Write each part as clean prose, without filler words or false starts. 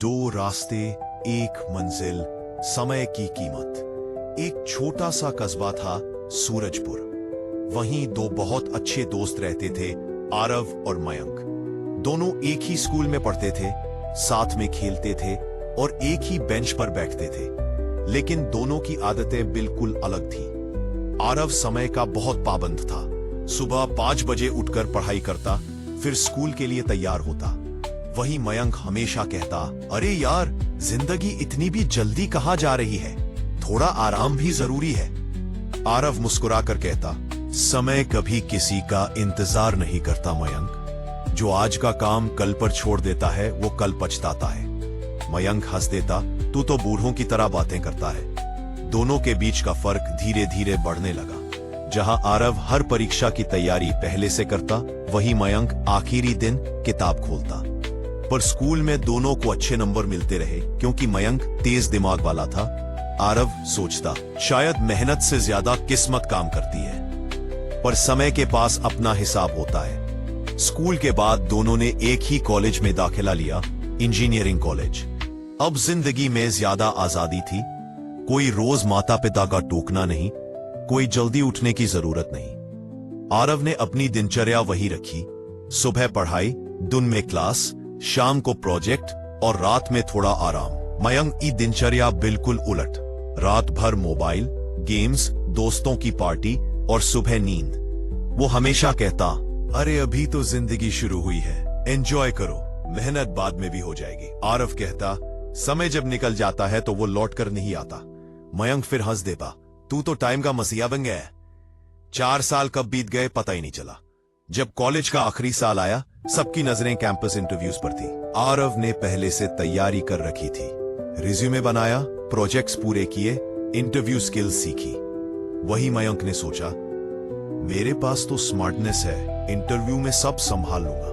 दो रास्ते, एक मंजिल, समय की कीमत। एक छोटा सा कस्बा था सूरजपुर। वहीं दो बहुत अच्छे दोस्त रहते थे, आरव और मयंक। दोनों एक ही स्कूल में पढ़ते थे, साथ में खेलते थे और एक ही बेंच पर बैठते थे। लेकिन दोनों की आदतें बिल्कुल अलग थी। आरव समय का बहुत पाबंद था। सुबह 5 बजे उठकर पढ़ाई करता, फिर स्कूल के लिए तैयार होता। वहीं मयंक हमेशा कहता, अरे यार, जिंदगी इतनी भी जल्दी कहां जा रही है, थोड़ा आराम भी जरूरी है। आरव मुस्कुराकर कहता, समय कभी किसी का इंतजार नहीं करता मयंक। जो आज का काम कल पर छोड़ देता है वो कल पछताता है। मयंक हंस देता, तू तो बूढ़ों की तरह बातें करता है। दोनों के बीच का फर्क धीरे धीरे बढ़ने लगा। जहां आरव हर परीक्षा की तैयारी पहले से करता, वहीं मयंक आखिरी दिन किताब खोलता। पर स्कूल में दोनों को अच्छे नंबर मिलते रहे क्योंकि मयंक तेज दिमाग वाला था। आरव सोचता, शायद मेहनत से ज्यादा किस्मत काम करती है। पर समय के पास अपना हिसाब होता है। स्कूल के बाद दोनों ने एक ही कॉलेज में दाखिला लिया, इंजीनियरिंग कॉलेज। अब जिंदगी में ज्यादा आजादी थी। कोई रोज माता पिता का टोकना नहीं, कोई जल्दी उठने की जरूरत नहीं। आरव ने अपनी दिनचर्या वही रखी। सुबह पढ़ाई, दिन में क्लास, शाम को प्रोजेक्ट और रात में थोड़ा आराम। मयंक की दिनचर्या बिल्कुल उलट। रात भर मोबाइल, गेम्स, दोस्तों की पार्टी और सुबह नींद। वो हमेशा कहता, अरे अभी तो जिंदगी शुरू हुई है, एंजॉय करो, मेहनत बाद में भी हो जाएगी। आरव कहता, समय जब निकल जाता है तो वो लौट कर नहीं आता। मयंक फिर हंस देता, तू तो टाइम का मसीहा बन गया है। 4 साल कब बीत गए पता ही नहीं चला। जब कॉलेज का आखिरी साल आया, सबकी नजरें कैंपस इंटरव्यूज पर थी। आरव ने पहले से तैयारी कर रखी थी। रिज्यूमे बनाया, प्रोजेक्ट्स पूरे किए, इंटरव्यू स्किल्स सीखी। वही मयंक ने सोचा, मेरे पास तो स्मार्टनेस है, इंटरव्यू में सब संभाल लूंगा।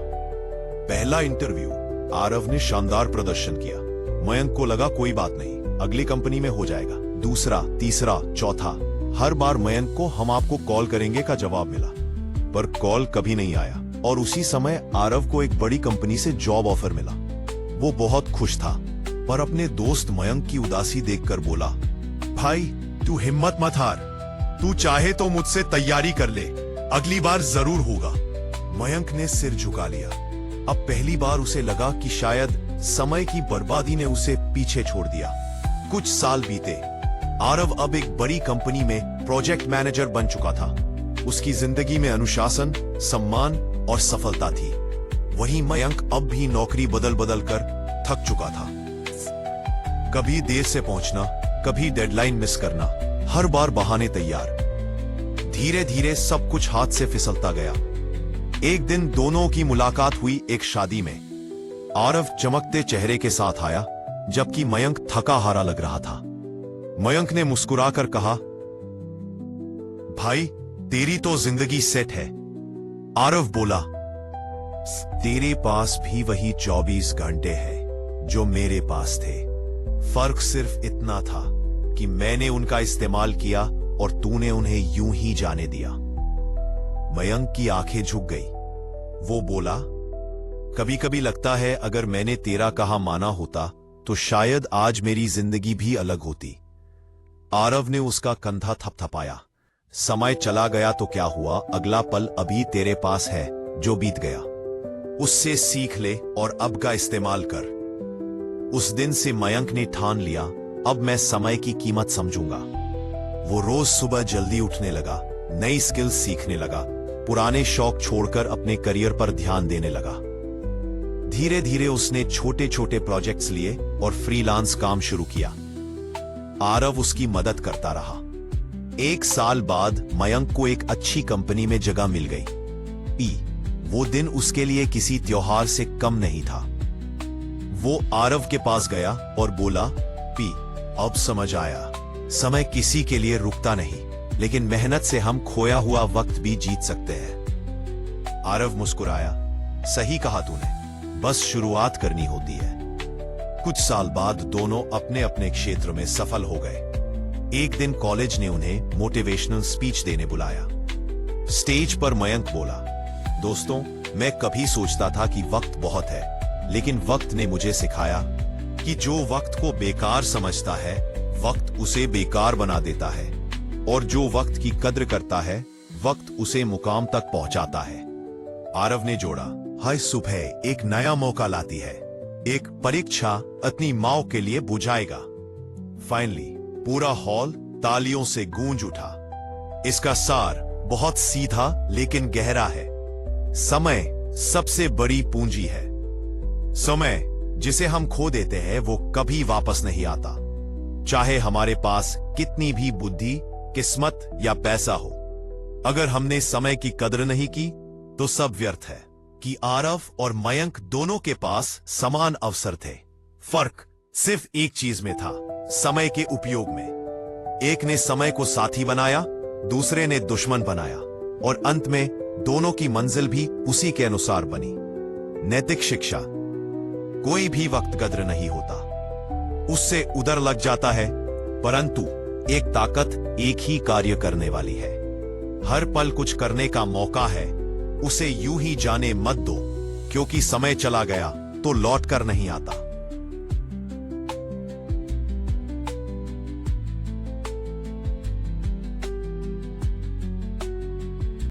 पहला इंटरव्यू, आरव ने शानदार प्रदर्शन किया। मयंक को लगा कोई बात नहीं, अगली कंपनी में हो जाएगा। दूसरा, तीसरा, चौथा, हर बार मयंक को हम आपको कॉल करेंगे का जवाब मिला, पर कॉल कभी नहीं आया। और उसी समय आरव को एक बड़ी कंपनी से जॉब ऑफर मिला। वो बहुत खुश था, पर अपने दोस्त मयंक की उदासी देखकर बोला, भाई तू हिम्मत मत हार, तू चाहे तो मुझसे तैयारी कर ले, अगली बार जरूर होगा। मयंक ने सिर झुका लिया। अब पहली बार उसे लगा कि शायद समय की बर्बादी ने उसे पीछे छोड़ दिया। कुछ साल बीते। आरव अब एक बड़ी कंपनी में प्रोजेक्ट मैनेजर बन चुका था। उसकी जिंदगी में अनुशासन, सम्मान और सफलता थी। वहीं मयंक अब भी नौकरी बदल बदल कर थक चुका था। कभी देर से पहुंचना, कभी डेडलाइन मिस करना, हर बार बहाने तैयार। धीरे धीरे सब कुछ हाथ से फिसलता गया। एक दिन दोनों की मुलाकात हुई एक शादी में। आरव चमकते चेहरे के साथ आया, जबकि मयंक थका हारा लग रहा था। मयंक ने मुस्कुराकर कहा, भाई तेरी तो जिंदगी सेट है। आरव बोला, तेरे पास भी वही 24 घंटे हैं जो मेरे पास थे। फर्क सिर्फ इतना था कि मैंने उनका इस्तेमाल किया और तूने उन्हें यूं ही जाने दिया। मयंक की आंखें झुक गई। वो बोला, कभी कभी लगता है अगर मैंने तेरा कहा माना होता तो शायद आज मेरी जिंदगी भी अलग होती। आरव ने उसका कंधा थपथपाया। समय चला गया तो क्या हुआ, अगला पल अभी तेरे पास है, जो बीत गया उससे सीख ले और अब का इस्तेमाल कर। उस दिन से मयंक ने ठान लिया, अब मैं समय की कीमत समझूंगा। वो रोज सुबह जल्दी उठने लगा, नई स्किल्स सीखने लगा, पुराने शौक छोड़कर अपने करियर पर ध्यान देने लगा। धीरे धीरे उसने छोटे छोटे प्रोजेक्ट्स लिए और फ्रीलांस काम शुरू किया। आरव उसकी मदद करता रहा। 1 साल बाद मयंक को एक अच्छी कंपनी में जगह मिल गई। वो दिन उसके लिए किसी त्योहार से कम नहीं था। वो आरव के पास गया और बोला, पी, अब समझ आया, समय किसी के लिए रुकता नहीं, लेकिन मेहनत से हम खोया हुआ वक्त भी जीत सकते हैं। आरव मुस्कुराया, सही कहा तूने, बस शुरुआत करनी होती है। कुछ साल बाद दोनों अपने अपने क्षेत्र में सफल हो गए। एक दिन कॉलेज ने उन्हें मोटिवेशनल स्पीच देने बुलाया। स्टेज पर मयंक बोला, दोस्तों, मैं कभी सोचता था कि वक्त बहुत है, लेकिन वक्त ने मुझे सिखाया कि जो वक्त को बेकार समझता है वक्त उसे बेकार बना देता है, और जो वक्त की कद्र करता है वक्त उसे मुकाम तक पहुंचाता है। आरव ने जोड़ा, हर सुबह एक नया मौका लाती है, एक परीक्षा अपनी माओ के लिए बुझाएगा। फाइनली पूरा हॉल तालियों से गूंज उठा। इसका सार बहुत सीधा लेकिन गहरा है। समय सबसे बड़ी पूंजी है। समय जिसे हम खो देते हैं वो कभी वापस नहीं आता, चाहे हमारे पास कितनी भी बुद्धि, किस्मत या पैसा हो। अगर हमने समय की कद्र नहीं की तो सब व्यर्थ है। कि आरव और मयंक दोनों के पास समान अवसर थे, फर्क सिर्फ एक चीज में था, समय के उपयोग में। एक ने समय को साथी बनाया, दूसरे ने दुश्मन बनाया, और अंत में दोनों की मंजिल भी उसी के अनुसार बनी। नैतिक शिक्षा, कोई भी वक्त कद्र नहीं होता, उससे उधर लग जाता है, परंतु एक ताकत एक ही कार्य करने वाली है। हर पल कुछ करने का मौका है, उसे यूं ही जाने मत दो, क्योंकि समय चला गया तो लौट कर नहीं आता।